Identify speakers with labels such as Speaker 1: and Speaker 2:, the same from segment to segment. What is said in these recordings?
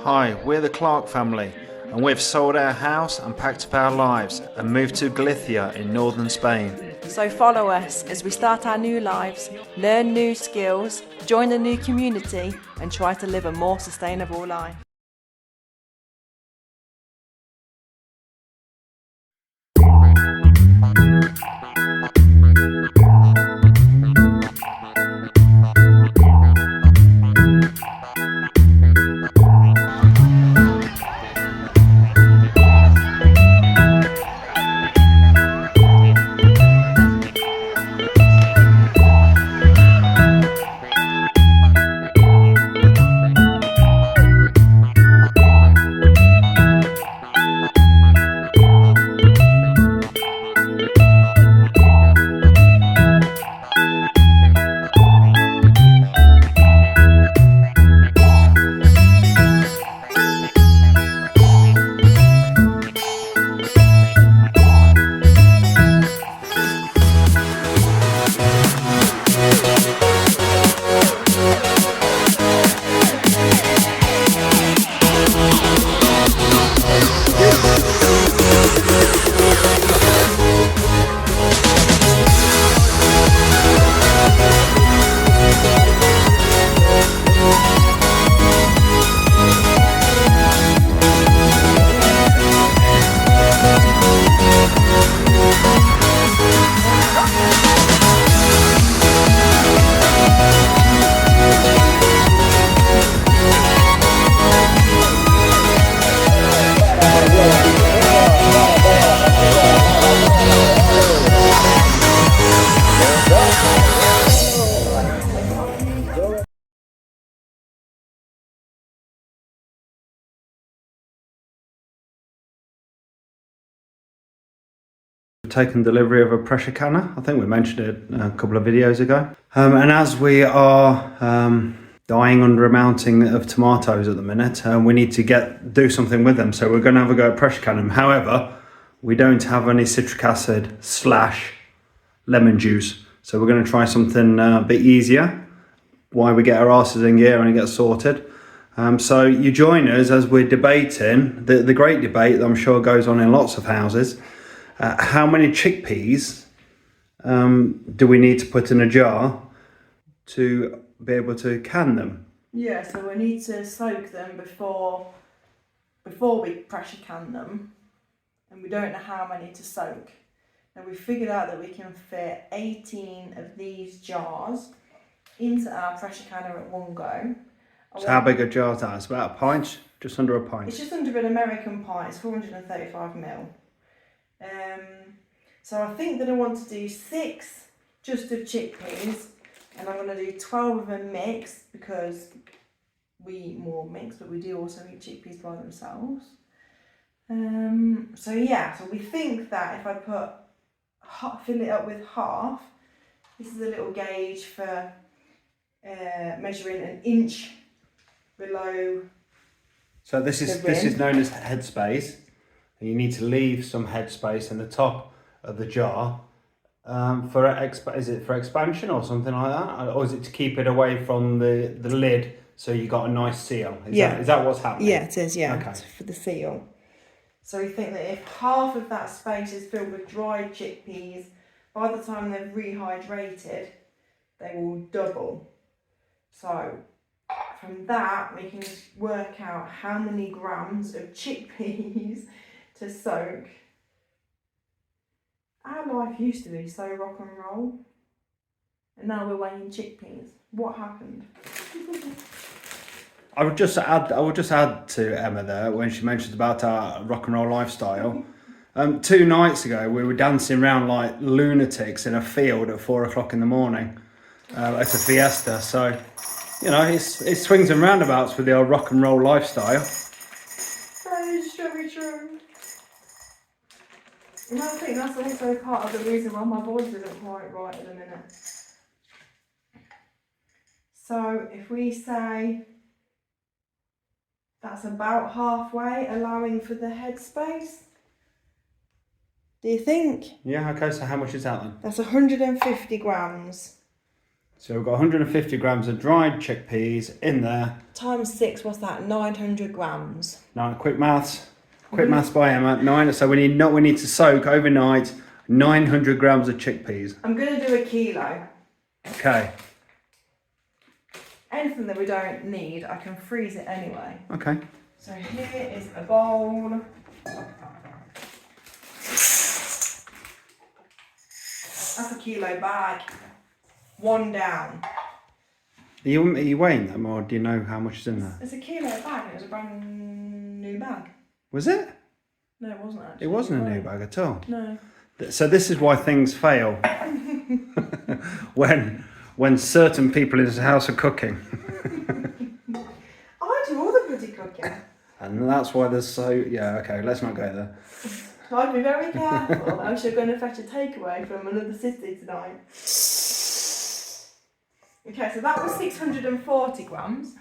Speaker 1: Hi, we're the Clarke family, and we've sold our house and packed up our lives and moved to Galicia in northern Spain.
Speaker 2: So follow us as we start our new lives, learn new skills, join a new community, and try to live a more sustainable life.
Speaker 1: We've taken delivery of a pressure canner. I think we mentioned it a couple of videos ago. And as we are dying under a mountain of tomatoes at the minute, we need to do something with them. So we're going to have a go at pressure canning. However, we don't have any citric acid / lemon juice. So we're going to try something a bit easier while we get our asses in gear and it gets sorted. So you join us as we're debating the great debate that I'm sure goes on in lots of houses. How many chickpeas do we need to put in a jar to be able to can them?
Speaker 2: Yeah, so we need to soak them before we pressure can them, and we don't know how many to soak. And we figured out that we can fit 18 of these jars into our pressure canner at one go.
Speaker 1: So how big a jar is that? It's about a pint, just under a pint.
Speaker 2: It's just under an American pint, it's 435ml. So I think that I want to do 6 just of chickpeas, and I'm going to do 12 of them mixed because we eat more mixed, but we do also eat chickpeas by themselves. So we think that if I fill it up with half, this is a little gauge for measuring an inch below.
Speaker 1: So this is known as headspace. You need to leave some headspace in the top of the jar is it for expansion or something like that, or is it to keep it away from the lid so you got a nice seal? Is that what's happening?
Speaker 2: Yeah, it is. Yeah,
Speaker 1: okay.
Speaker 2: For the seal. So we think that if half of that space is filled with dried chickpeas, by the time they're rehydrated, they will double. So from that, we can just work out how many grams of chickpeas to soak. Our life used to be so rock and roll, and now we're weighing chickpeas. What happened?
Speaker 1: I would just add to Emma there when she mentioned about our rock and roll lifestyle. 2 nights ago, we were dancing around like lunatics in a field at 4 o'clock in the morning at a fiesta. So, it swings and roundabouts with the old rock and roll lifestyle.
Speaker 2: That is very true. And I think that's also part of the reason why my voice isn't quite right at the minute. So if we say that's about halfway, allowing for the headspace, do you think?
Speaker 1: Yeah, okay, so how much is that then?
Speaker 2: That's 150 grams.
Speaker 1: So we've got 150 grams of dried chickpeas in there.
Speaker 2: Times 6, what's that? 900 grams.
Speaker 1: Now, quick maths by Emma. 9. So we need to soak overnight 900 grams of chickpeas.
Speaker 2: I'm going to do a kilo.
Speaker 1: Okay.
Speaker 2: Anything that we don't need, I can freeze it anyway.
Speaker 1: Okay.
Speaker 2: So here is a bowl. That's a kilo bag. 1 down.
Speaker 1: Are you weighing them, or do you know how much is in there?
Speaker 2: It's a kilo bag. It was a brand new bag.
Speaker 1: Was it?
Speaker 2: No, it wasn't actually.
Speaker 1: It wasn't a new bag at all.
Speaker 2: No.
Speaker 1: So this is why things fail. when certain people in this house are cooking.
Speaker 2: I do all the bloody cooking.
Speaker 1: And that's why there's so... Yeah, okay, let's not go there.
Speaker 2: I'd be very careful, else you're going to fetch a takeaway from another city tonight. Okay, so that was 640 grams.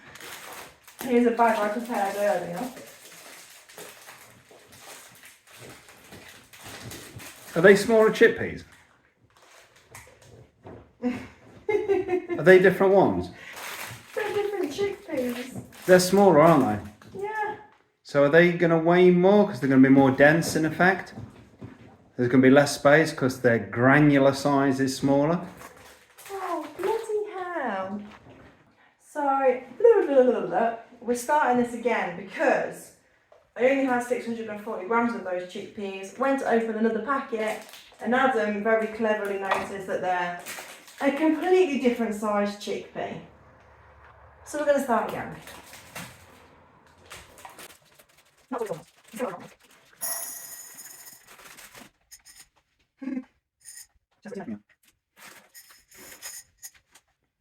Speaker 2: Here's a bag I prepared earlier.
Speaker 1: Are they smaller chickpeas? Are they different ones?
Speaker 2: They're different chickpeas.
Speaker 1: They're smaller, aren't they?
Speaker 2: Yeah.
Speaker 1: So are they going to weigh more because they're going to be more dense in effect? There's going to be less space because their granular size is smaller?
Speaker 2: Oh, bloody hell. So, we're starting this again because I only had 640 grams of those chickpeas, went to open another packet, and Adam very cleverly noticed that they're a completely different sized chickpea. So we're going to start again.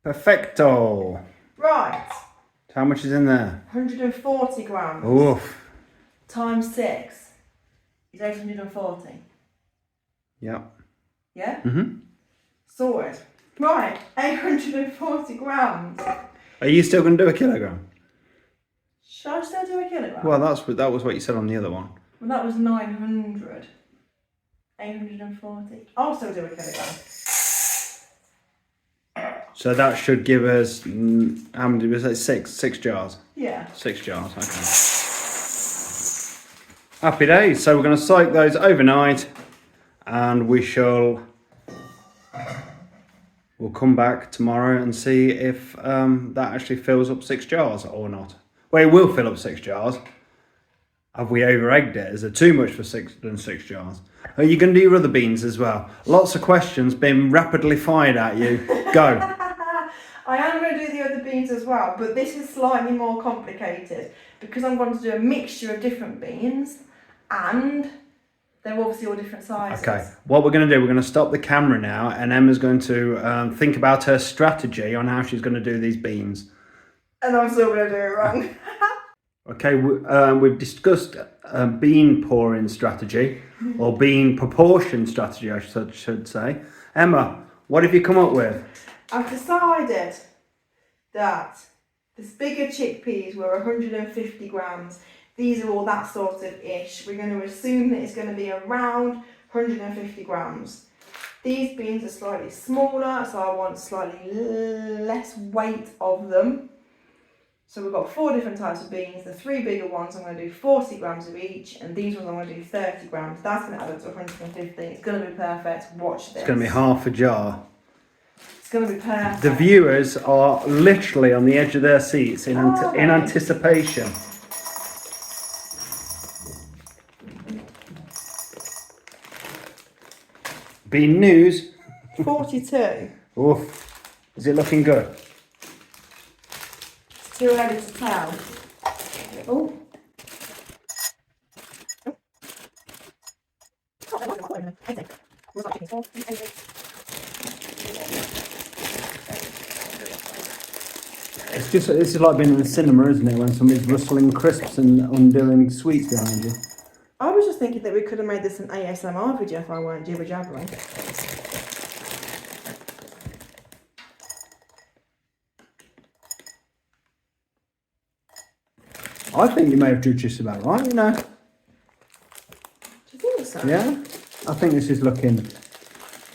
Speaker 1: Perfecto!
Speaker 2: Right,
Speaker 1: How much is in there?
Speaker 2: 140 grams
Speaker 1: Oof.
Speaker 2: times 6 is 840.
Speaker 1: Yep.
Speaker 2: Yeah?
Speaker 1: Mm-hmm.
Speaker 2: Sorted. Right, 840 grams.
Speaker 1: Are you still going to do a kilogram?
Speaker 2: Shall I still do a kilogram?
Speaker 1: Well, that was what you said on the other one.
Speaker 2: Well, that was 900. 840. I'll still do a kilogram.
Speaker 1: So that should give us, how many was it? Six jars.
Speaker 2: Yeah.
Speaker 1: 6 jars, okay. Happy days. So we're going to soak those overnight and we'll come back tomorrow and see if that actually fills up 6 jars or not. Well, it will fill up 6 jars. Have we over-egged it? Is it too much for 6 jars? Are you going to do your other beans as well? Lots of questions being rapidly fired at you. Go.
Speaker 2: I am going to do the other beans as well, but this is slightly more complicated because I'm going to do a mixture of different beans and they're obviously all different sizes.
Speaker 1: Okay, what we're going to do, we're going to stop the camera now and Emma's going to think about her strategy on how she's going to do these beans.
Speaker 2: And I'm still going to do it wrong.
Speaker 1: Okay, we've discussed bean pouring strategy, or bean proportion strategy, I should say. Emma, what have you come up with?
Speaker 2: I've decided that the bigger chickpeas were 150 grams. These are all that sort of ish. We're going to assume that it's going to be around 150 grams. These beans are slightly smaller, so I want slightly less weight of them. So we've got 4 different types of beans. The 3 bigger ones, I'm going to do 40 grams of each, and these ones I'm going to do 30 grams. That's going to add up to 150. It's going to be perfect. Watch this.
Speaker 1: It's going to be half a jar.
Speaker 2: It's going to be perfect.
Speaker 1: The viewers are literally on the edge of their seats in anticipation. Bean news.
Speaker 2: 42.
Speaker 1: Oof. Is it looking good?
Speaker 2: It's too early to tell. Oh.
Speaker 1: This is like being in the cinema, isn't it? When somebody's rustling crisps and undoing sweets behind you.
Speaker 2: I was just thinking that we could have made this an ASMR video if I weren't jibber jabbering.
Speaker 1: I think you may have done just about right, you know.
Speaker 2: Do you think so?
Speaker 1: Yeah, I think this is looking.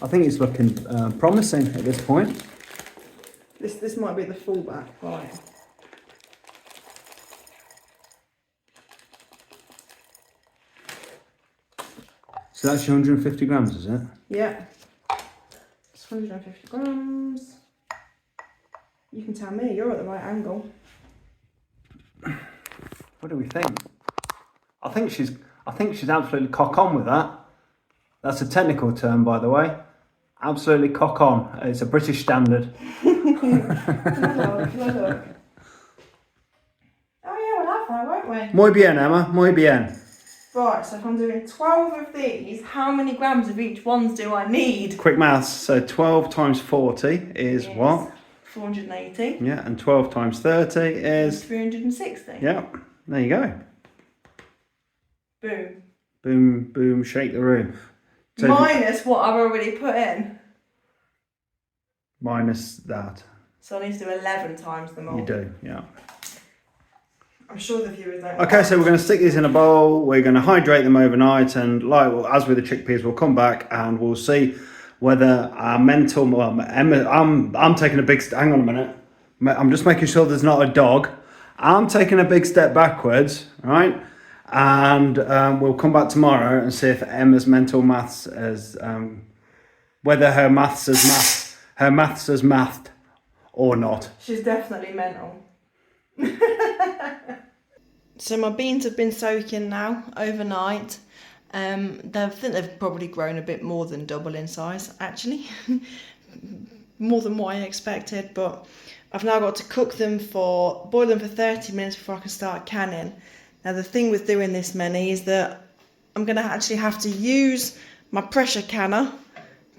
Speaker 1: I think it's looking promising at this point.
Speaker 2: This might be the fullback, right?
Speaker 1: So that's your 150 grams, is it?
Speaker 2: Yeah. It's 150 grams. You can tell me, you're at the right angle.
Speaker 1: What do we think? I think she's absolutely cock on with that. That's a technical term, by the way. Absolutely cock on. It's a British standard.
Speaker 2: Can I look? Oh yeah, we'll have that, won't we?
Speaker 1: Muy bien, Emma. Muy bien.
Speaker 2: Right, so if I'm doing 12 of these, how many grams of each ones do I need?
Speaker 1: Quick maths. So 12 times 40 is what?
Speaker 2: 480.
Speaker 1: Yeah, and 12 times 30 is...
Speaker 2: 360.
Speaker 1: Yeah, there you go.
Speaker 2: Boom.
Speaker 1: Boom, boom, shake the room. So
Speaker 2: Minus what I've already put in.
Speaker 1: minus that.
Speaker 2: So I need to do 11 times them all.
Speaker 1: You do, yeah.
Speaker 2: I'm sure the viewers don't.
Speaker 1: Okay, so we're going to stick these in a bowl. We're going to hydrate them overnight, and as with the chickpeas, we'll come back and we'll see whether our mental. Well, Emma, I'm taking a big. Hang on a minute. I'm just making sure there's not a dog. I'm taking a big step backwards, right? And we'll come back tomorrow and see if Emma's mental maths is whether her maths is mathed or not.
Speaker 2: She's definitely mental. So my beans have been soaking now overnight. I think they've probably grown a bit more than double in size, actually. More than what I expected, but I've now got to boil them for 30 minutes before I can start canning. Now the thing with doing this many is that I'm going to actually have to use my pressure canner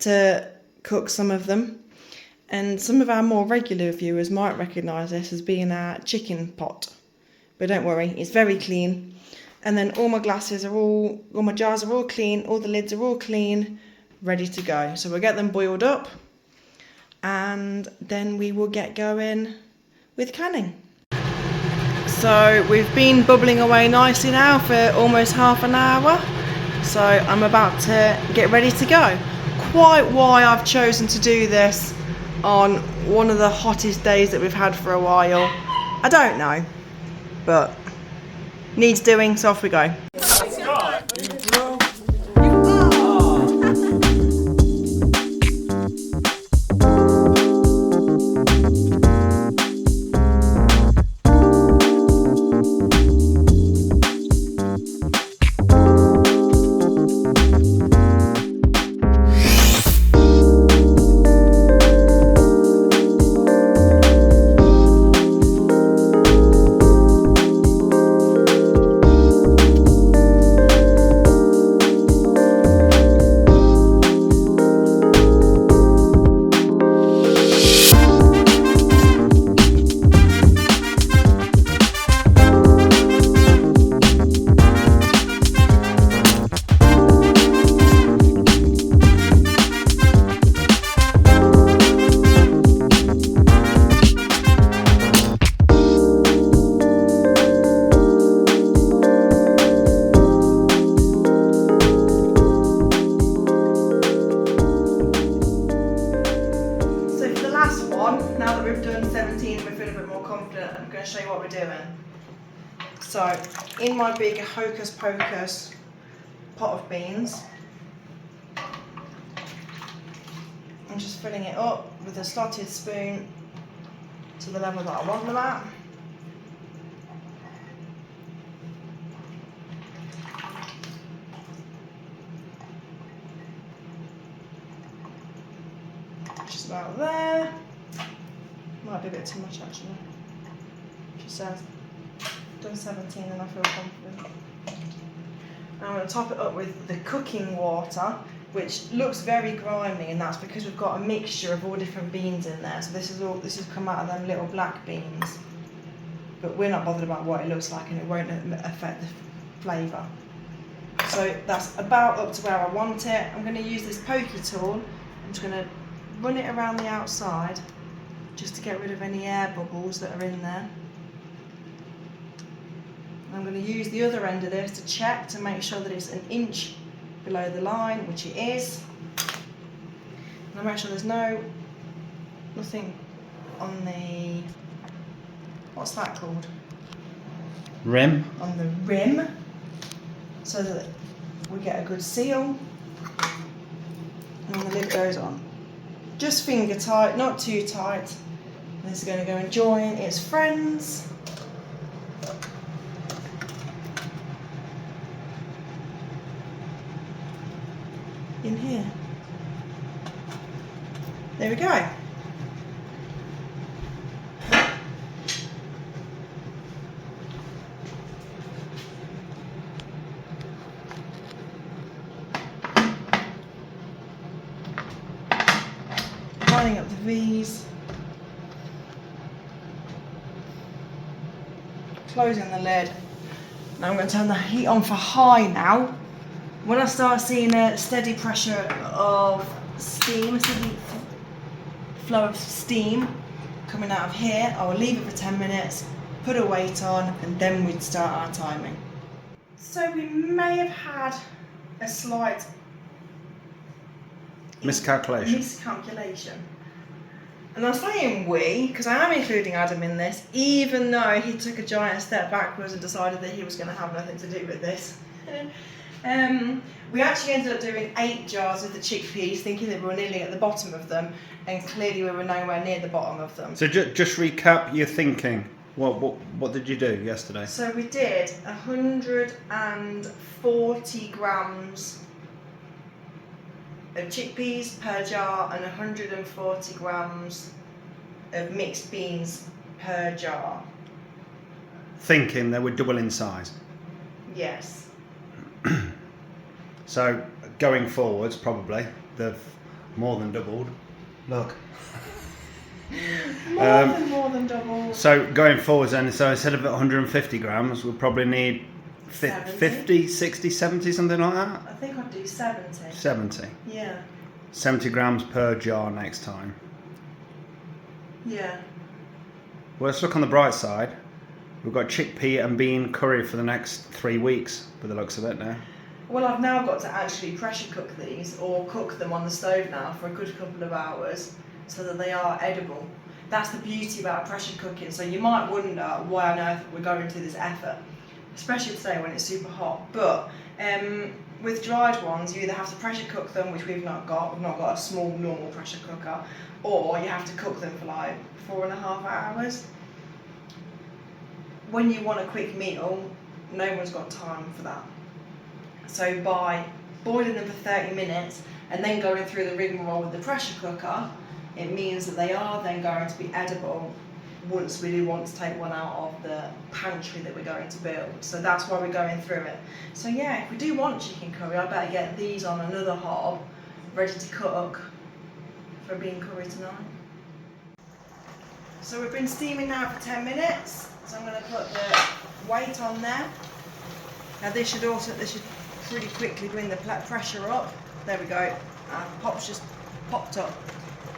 Speaker 2: to cook some of them. And some of our more regular viewers might recognise this as being our chicken pot. But don't worry, it's very clean. And then all my my jars are all clean, all the lids are all clean, ready to go. So we'll get them boiled up and then we will get going with canning. So we've been bubbling away nicely now for almost half an hour. So I'm about to get ready to go. Quite why I've chosen to do this on one of the hottest days that we've had for a while, I don't know, but needs doing, so off we go. Show you what we're doing. So in my big hocus pocus pot of beans, I'm just filling it up with a slotted spoon to the level that I want them at. Just about there. Might be a bit too much actually. She says, done 17 and I feel confident. Now I'm going to top it up with the cooking water, which looks very grimy, and that's because we've got a mixture of all different beans in there. So this has come out of them little black beans. But we're not bothered about what it looks like, and it won't affect the flavour. So that's about up to where I want it. I'm going to use this pokey tool. I'm just going to run it around the outside just to get rid of any air bubbles that are in there. I'm going to use the other end of this to check to make sure that it's an inch below the line, which it is. And I'll make sure there's nothing on the, what's that called?
Speaker 1: Rim.
Speaker 2: On the rim, so that we get a good seal. And then the lid goes on. Just finger tight, not too tight. And this is going to go and join its friends. In here. There we go. Lining up the V's. Closing the lid. Now I'm going to turn the heat on for high now. When I start seeing a steady pressure of steam, a steady flow of steam coming out of here, I will leave it for 10 minutes, put a weight on, and then we'd start our timing. So we may have had a slight miscalculation. And I'm saying we, because I am including Adam in this, even though he took a giant step backwards and decided that he was going to have nothing to do with this. We actually ended up doing 8 jars of the chickpeas, thinking that we were nearly at the bottom of them, and clearly we were nowhere near the bottom of them.
Speaker 1: So just recap your thinking. What did you do yesterday?
Speaker 2: So we did 140 grams of chickpeas per jar and 140 grams of mixed beans per jar.
Speaker 1: Thinking they were double in size.
Speaker 2: Yes.
Speaker 1: So going forwards, probably they've more than doubled. Look.
Speaker 2: More than double.
Speaker 1: So going forwards then, so instead of 150 grams, we'll probably need 50, 60, 70, something like that?
Speaker 2: I think I'd do 70.
Speaker 1: 70?
Speaker 2: Yeah.
Speaker 1: 70 grams per jar next time.
Speaker 2: Yeah.
Speaker 1: Well, let's look on the bright side. We've got chickpea and bean curry for the next 3 weeks, by the looks of it now.
Speaker 2: Well, I've now got to actually pressure cook these, or cook them on the stove now for a good couple of hours, so that they are edible. That's the beauty about pressure cooking. So you might wonder why on earth we're going to this effort, especially today when it's super hot. But with dried ones, you either have to pressure cook them, which we've not got. We've not got a small normal pressure cooker, or you have to cook them for like 4.5 hours. When you want a quick meal, no one's got time for that. So by boiling them for 30 minutes and then going through the rigmarole with the pressure cooker, it means that they are then going to be edible once we do want to take one out of the pantry that we're going to build. So that's why we're going through it. So yeah, if we do want chicken curry, I better get these on another hob, ready to cook for bean curry tonight. So we've been steaming now for 10 minutes. So I'm going to put the weight on there. Now this should pretty quickly bring the pressure up. There we go. Pop's just popped up.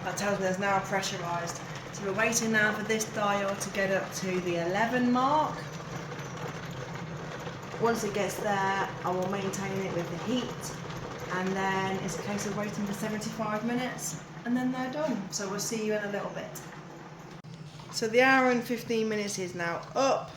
Speaker 2: That tells me there's now pressurised. So we're waiting now for this dial to get up to the 11 mark. Once it gets there, I will maintain it with the heat, and then it's a case of waiting for 75 minutes, and then they're done. So we'll see you in a little bit. So the hour and 15 minutes is now up.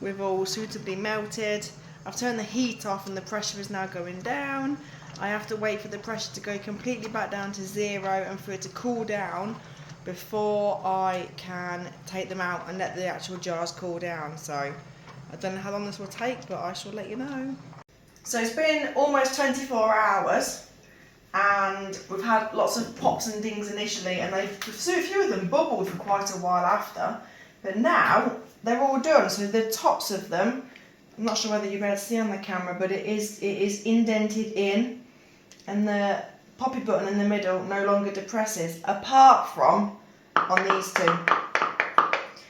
Speaker 2: We've all suitably melted. I've turned the heat off and the pressure is now going down. I have to wait for the pressure to go completely back down to 0 and for it to cool down before I can take them out and let the actual jars cool down. So I don't know how long this will take, but I shall let you know. So it's been almost 24 hours and we've had lots of pops and dings initially, and a few of them bubbled for quite a while after, but now they're all done. So the tops of them, I'm not sure whether you'll be able to see on the camera, but it is indented in, and the poppy button in the middle no longer depresses, apart from on these two.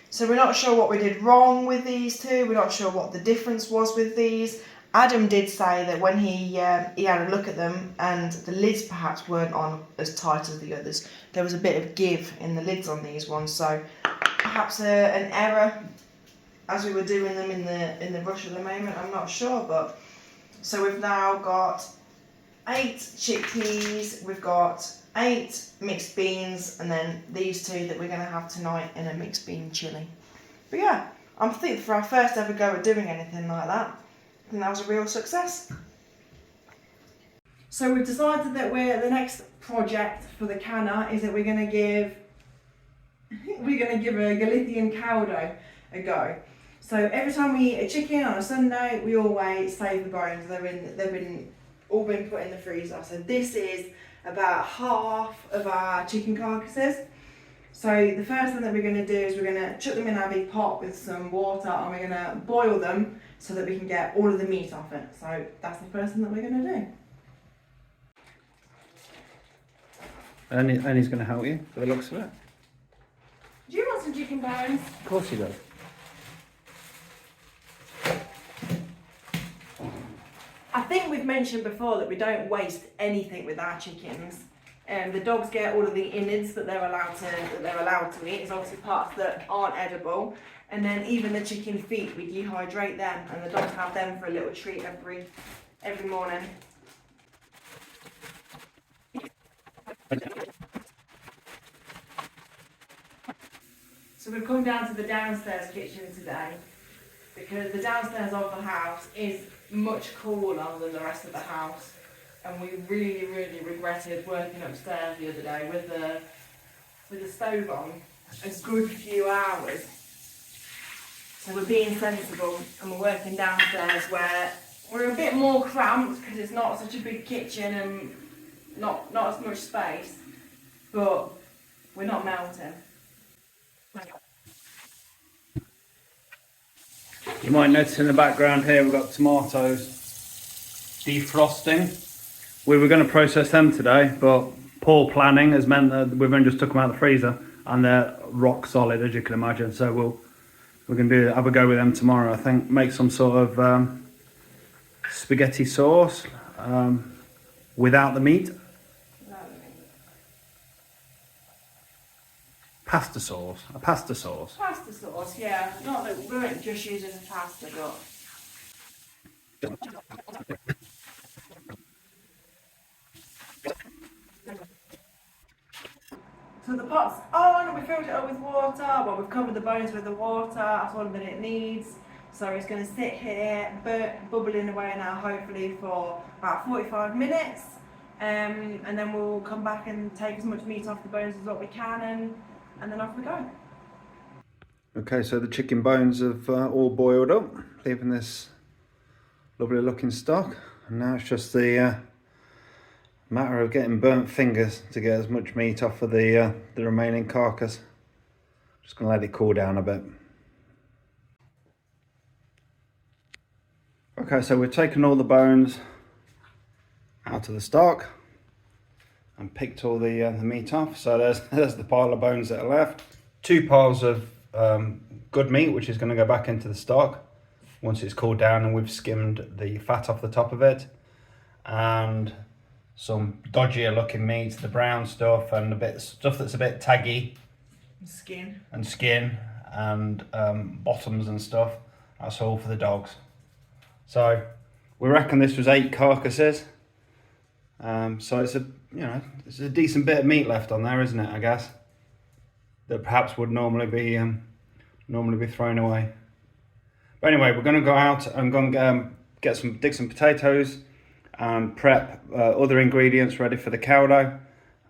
Speaker 2: So we're not sure what we did wrong with these two. We're not sure what the difference was with these. Adam did say that when he had a look at them and the lids perhaps weren't on as tight as the others, there was a bit of give in the lids on these ones. So perhaps an error as we were doing them in the rush at the moment. I'm not sure, but so we've now got 8 chickpeas, we've got 8 mixed beans, and then these 2 that we're going to have tonight in a mixed bean chilli. But yeah, I think for our first ever go at doing anything like that, I think that was a real success. So we've decided that the next project for the canna is that we're going to give a Galician caldo a go. So every time we eat a chicken on a Sunday, we always save the bones. They've all been put in the freezer. So this is about half of our chicken carcasses. So the first thing that we're going to do is we're going to chuck them in our big pot with some water, and we're going to boil them so that we can get all of the meat off it. So that's the first thing that we're going to do.
Speaker 1: Annie's going to help you, by the looks of it.
Speaker 2: Do you want some chicken bones?
Speaker 1: Of course he does.
Speaker 2: I think we've mentioned before that we don't waste anything with our chickens. The dogs get all of the innards that they're allowed to eat. It's obviously parts that aren't edible, and then even the chicken feet, we dehydrate them, and the dogs have them for a little treat every morning. So we've come down to the downstairs kitchen today because the downstairs of the house is much cooler than the rest of the house, and we really regretted working upstairs the other day with the stove on a good few hours. So we're being sensible and we're working downstairs where we're a bit more cramped because it's not such a big kitchen and not as much space, but we're not melting.
Speaker 1: You might notice in the background here we've got tomatoes defrosting. We were going to process them today, but poor planning has meant that we've only just took them out of the freezer and they're rock solid, as you can imagine. So we're going to have a go with them tomorrow. I think make some sort of spaghetti sauce without the meat. Pasta sauce, a pasta sauce.
Speaker 2: Pasta sauce, yeah. Not that we weren't just using the pasta, but. So the pot's on, we filled it up with water. Well, we've covered the bones with the water. That's all that it needs. So it's going to sit here, bubbling away now, hopefully for about 45 minutes. And then we'll come back and take as much meat off the bones as what we can, and then off we go.
Speaker 1: Okay, so the chicken bones have all boiled up, leaving this lovely looking stock. And now it's just the matter of getting burnt fingers to get as much meat off of the remaining carcass. Just going to let it cool down a bit. Okay, so we've taken all the bones out of the stock and picked all the meat off. So there's the pile of bones that are left. 2 piles of good meat, which is going to go back into the stock once it's cooled down and we've skimmed the fat off the top of it. And some dodgier looking meat, the brown stuff and stuff that's a bit taggy.
Speaker 2: Skin
Speaker 1: and bottoms and stuff. That's all for the dogs. So we reckon this was 8 carcasses. So it's a decent bit of meat left on there, isn't it? I guess that perhaps would normally be thrown away. But anyway, we're going to go out and go and dig some potatoes and prep other ingredients ready for the caldo.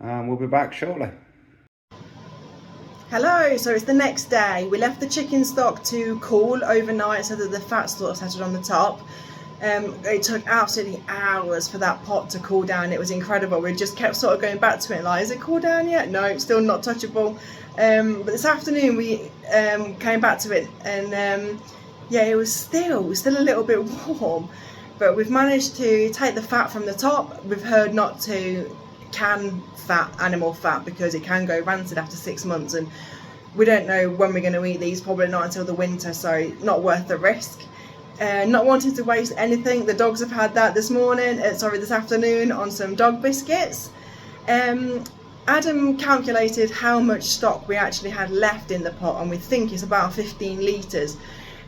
Speaker 1: We'll be back shortly.
Speaker 2: Hello, so it's the next day. We left the chicken stock to cool overnight so that the fat sort of settled on the top. It took absolutely hours for that pot to cool down. It was incredible. We just kept sort of going back to it like, is it cooled down yet? No, still not touchable. But this afternoon we came back to it and yeah, it was still a little bit warm. But we've managed to take the fat from the top. We've heard not to can animal fat because it can go rancid after 6 months, and we don't know when we're going to eat these, probably not until the winter, so not worth the risk. Not wanting to waste anything, the dogs have had that this afternoon on some dog biscuits. Adam calculated how much stock we actually had left in the pot, and we think it's about 15 litres.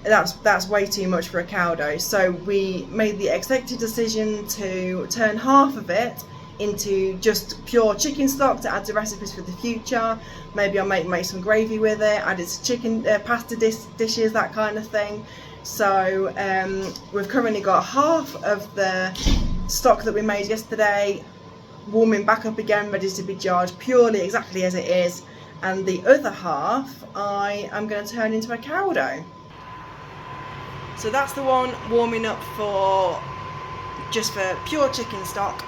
Speaker 2: that's way too much for a caldo. So we made the executive decision to turn half of it into just pure chicken stock to add to recipes for the future. Maybe I'll make some gravy with it, add it to chicken pasta dishes, that kind of thing. So we've currently got half of the stock that we made yesterday warming back up again, ready to be jarred purely exactly as it is, and the other half I am going to turn into a caldo. So that's the one warming up for just for pure chicken stock.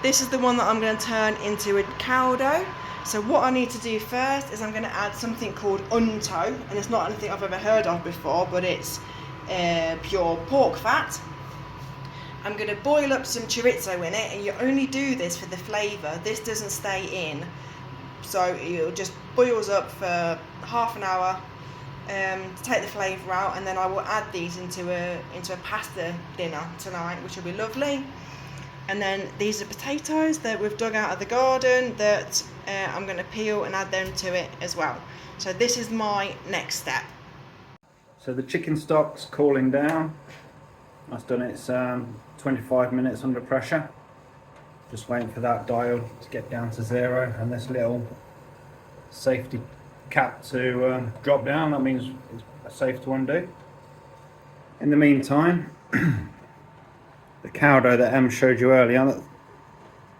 Speaker 2: This is the one that I'm going to turn into a caldo. So what I need to do first is I'm going to add something called unto, and it's not anything I've ever heard of before, but it's pure pork fat. I'm going to boil up some chorizo in it, and you only do this for the flavour. This doesn't stay in, so it just boils up for half an hour to take the flavour out, and then I will add these into a pasta dinner tonight, which will be lovely. And then these are potatoes that we've dug out of the garden that I'm going to peel and add them to it as well. So this is my next step.
Speaker 1: So the chicken stock's cooling down. That's done its 25 minutes under pressure. Just waiting for that dial to get down to 0 and this little safety cap to drop down. That means it's safe to undo. In the meantime, the caldo that Em showed you earlier, I'm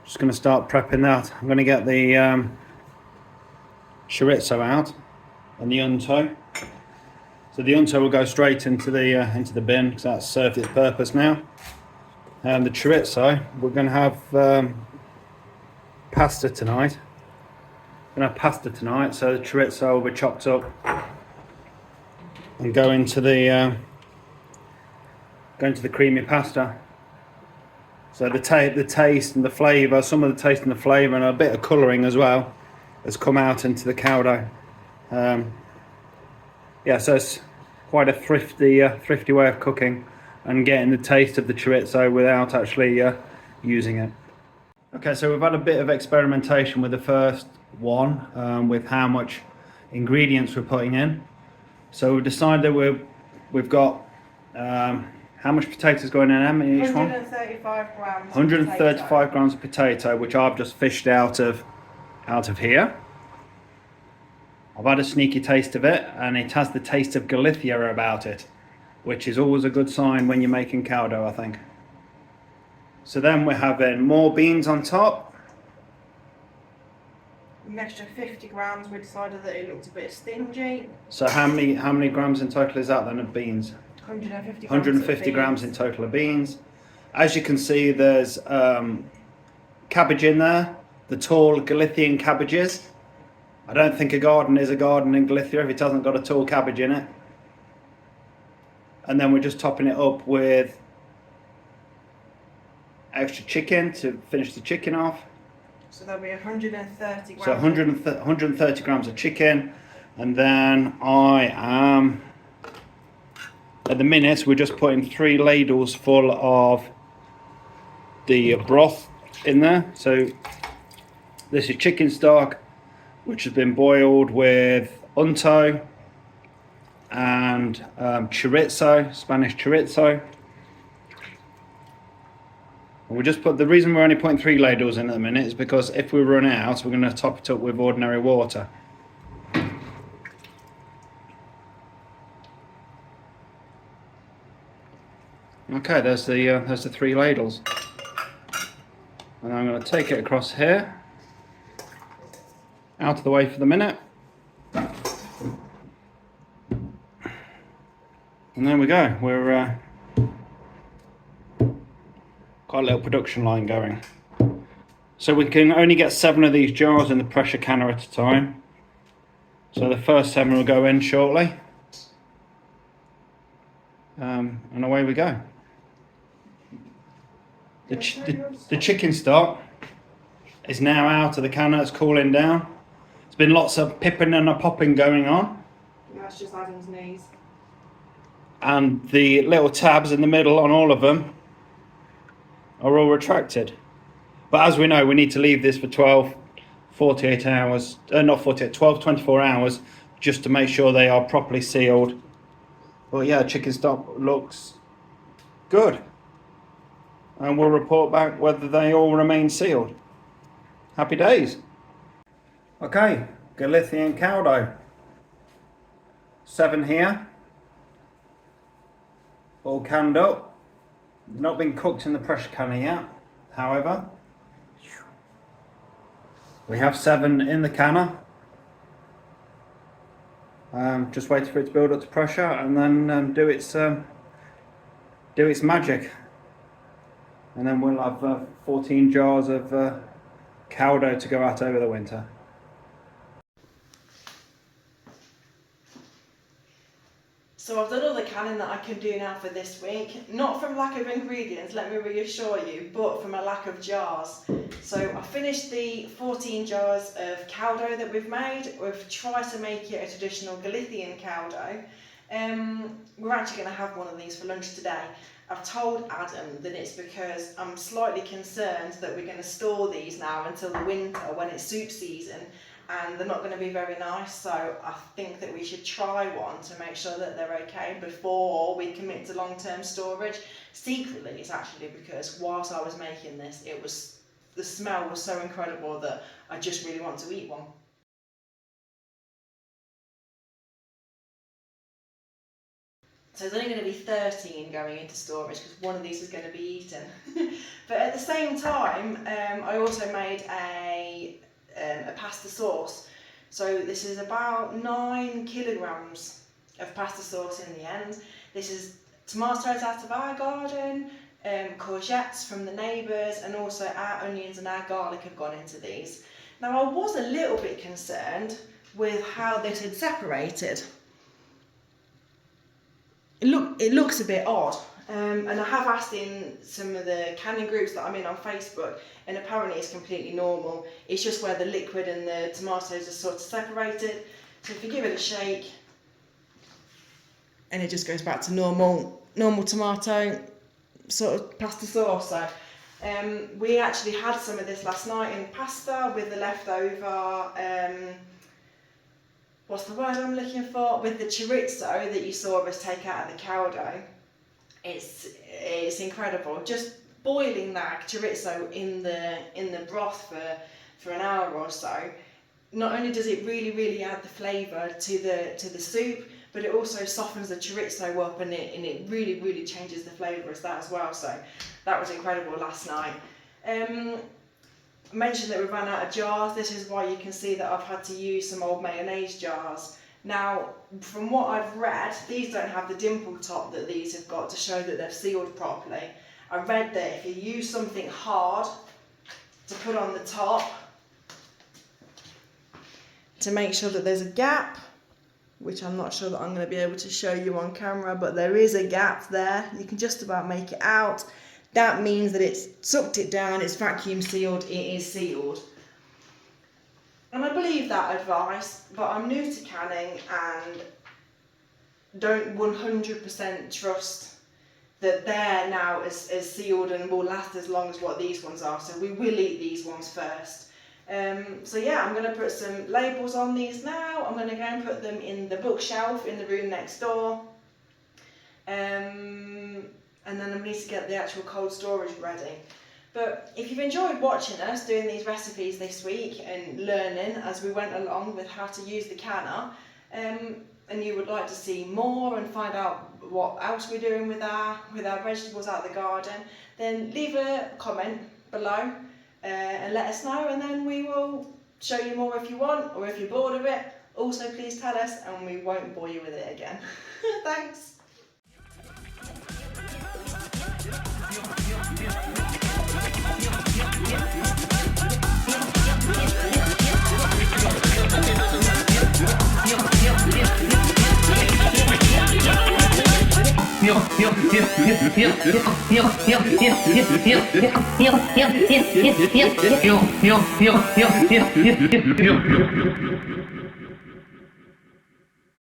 Speaker 1: just going to start prepping that. I'm going to get the chorizo out and the unto. So the unto will go straight into the bin because that's served its purpose now. And the chorizo, we're going to have pasta tonight. We're going to have pasta tonight, so the chorizo will be chopped up and go into the creamy pasta. So the taste and the flavour, some of the taste and the flavour, and a bit of colouring as well, has come out into the caldo. Yeah, so it's quite a thrifty way of cooking and getting the taste of the chorizo without actually using it. Okay, so we've had a bit of experimentation with the first one, with how much ingredients we're putting in. So we've decided that we've got how much potatoes going in, Em, in each
Speaker 2: 135 grams.
Speaker 1: 135 grams of potato, which I've just fished out of here. I've had a sneaky taste of it, and it has the taste of Galicia about it, which is always a good sign when you're making caldo, I think. So then we're having more beans on top.
Speaker 2: An extra 50 grams. We decided that it looked a bit stingy.
Speaker 1: So how many grams in total is that then of beans?
Speaker 2: 150 grams.
Speaker 1: 150 grams in total of beans. As you can see, there's cabbage in there, the tall Galician cabbages. I don't think a garden is a garden in Galicia if it hasn't got a tall cabbage in it. And then we're just topping it up with extra chicken to finish the chicken off.
Speaker 2: So there'll be 130 grams.
Speaker 1: So 130 grams of chicken. And then I am, at the minute, we're just putting 3 ladles full of the broth in there. So this is chicken stock, which has been boiled with unto and chorizo, Spanish chorizo. We just put, the reason we're only putting 3 ladles in at the minute is because if we run out, we're going to top it up with ordinary water. Okay, there's the 3 ladles, and I'm going to take it across here, out of the way for the minute, and there we go. We're got a little production line going. So we can only get 7 of these jars in the pressure canner at a time. So the first 7 will go in shortly, and away we go. The chicken stock is now out of the canner. It's cooling down. There's been lots of pipping and a popping going on.
Speaker 2: That's just Adam's knees.
Speaker 1: And the little tabs in the middle on all of them are all retracted. But as we know, we need to leave this for 12, 24 hours, just to make sure they are properly sealed But yeah, chicken stock looks good. And we'll report back whether they all remain sealed. Happy days. Okay, Galician caldo. 7 here. All canned up. Not been cooked in the pressure canner yet, however. We have 7 in the canner. Just waiting for it to build up to pressure and then do its magic. And then we'll have 14 jars of caldo to go out over the winter.
Speaker 2: So I've done all the canning that I can do now for this week, not from lack of ingredients, let me reassure you, but from a lack of jars. So I finished the 14 jars of caldo that we've made. We've tried to make it a traditional Galician caldo. We're actually going to have one of these for lunch today. I've told Adam that it's because I'm slightly concerned that we're going to store these now until the winter when it's soup season, and they're not going to be very nice, so I think that we should try one to make sure that they're okay before we commit to long-term storage. Secretly, it's actually because whilst I was making this, the smell was so incredible that I just really want to eat one. So there's only going to be 13 going into storage because one of these is going to be eaten. But at the same time, I also made a pasta sauce. So this is about 9 kilograms of pasta sauce in the end. This is tomatoes out of our garden, courgettes from the neighbours, and also our onions and our garlic have gone into these. Now I was a little bit concerned with how this had separated. It looks a bit odd, and I have asked in some of the canning groups that I'm in on Facebook, and apparently it's completely normal. It's just where the liquid and the tomatoes are sort of separated. So if you give it a shake, and it just goes back to normal tomato sort of pasta sauce. So we actually had some of this last night in pasta with the leftover. What's the word I'm looking for? With the chorizo that you saw us take out of the caldo. It's incredible. Just boiling that chorizo in the broth for an hour or so. Not only does it really add the flavour to the soup, but it also softens the chorizo up, and it really changes the flavour as that as well. So that was incredible last night. I mentioned that we ran out of jars. This is why you can see that I've had to use some old mayonnaise jars. Now, from what I've read, these don't have the dimple top that these have got to show that they're sealed properly. I read that if you use something hard to put on the top to make sure that there's a gap, which I'm not sure that I'm going to be able to show you on camera, but there is a gap there. You can just about make it out. That means that it's sucked it down, it's vacuum sealed, it is sealed. And I believe that advice, but I'm new to canning and don't 100% trust that they're now as sealed and will last as long as what these ones are. So we will eat these ones first. So yeah, I'm going to put some labels on these now. I'm going to go and put them in the bookshelf in the room next door. And then I need to get the actual cold storage ready. But if you've enjoyed watching us doing these recipes this week and learning as we went along with how to use the canner, and you would like to see more and find out what else we're doing with our vegetables out of the garden, then leave a comment below and let us know, and then we will show you more if you want, or if you're bored of it, also please tell us and we won't bore you with it again. Thanks.
Speaker 3: Yo